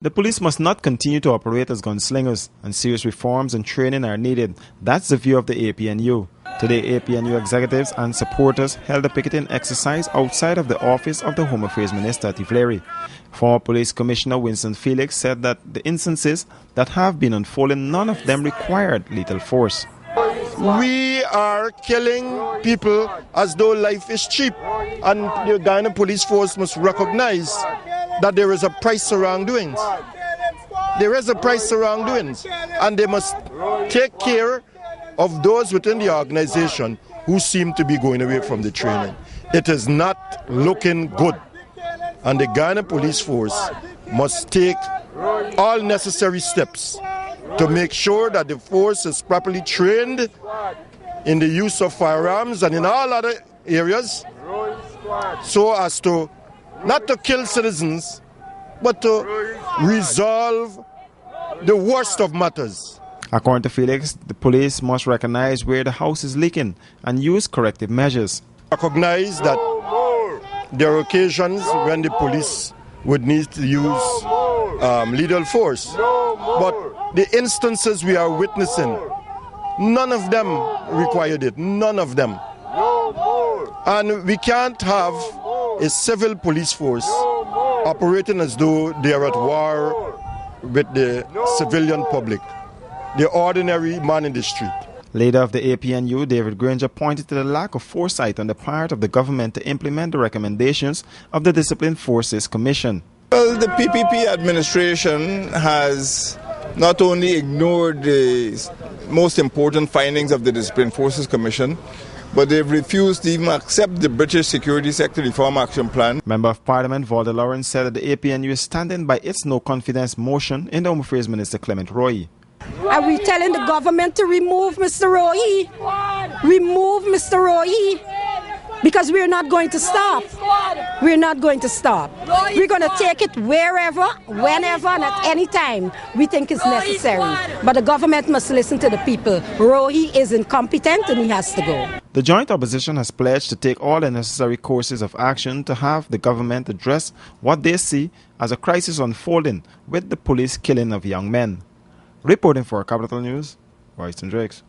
The police must not continue to operate as gunslingers, and serious reforms and training are needed. That's the view of the APNU. Today, APNU executives and supporters held a picketing exercise outside of the office of the Home Affairs Minister at Tivleri. Former Police Commissioner Winston Felix said that the instances that have been unfolding, none of them required lethal force. We are killing people as though life is cheap, and the Guyana Police Force must recognize that there is a price to wrongdoings. There is a price to wrongdoings, and they must take care of those within the organization who seem to be going away from the training. It is not looking good, and the Guyana Police Force must take all necessary steps to make sure that the force is properly trained in the use of firearms and in all other areas, so as to not to kill citizens, but to resolve the worst of matters. According to Felix, the police must recognize where the house is leaking and use corrective measures. Recognize that there are occasions when the police would need to use lethal force, but the instances we are witnessing, none of them required it, none of them. And we can't have a civil police force operating as though they are at war with the civilian public, the ordinary man in the street. Leader of the APNU, David Granger, pointed to the lack of foresight on the part of the government to implement the recommendations of the Disciplined Forces Commission. Well, the PPP administration has not only ignored the most important findings of the Disciplined Forces Commission, but they've refused to even accept the British Security Sector Reform Action Plan. Member of Parliament Valda Lawrence said that the APNU is standing by its no-confidence motion in the Home Affairs Minister Clement Roy. Are we telling the government to remove Mr. Roy? Remove Mr. Roy? Because we're not going to stop. We're not going to stop. We're going to take it wherever, whenever, and at any time we think is necessary. But the government must listen to the people. Roy is incompetent and he has to go. The joint opposition has pledged to take all the necessary courses of action to have the government address what they see as a crisis unfolding with the police killing of young men. Reporting for Capital News, Royston Drakes.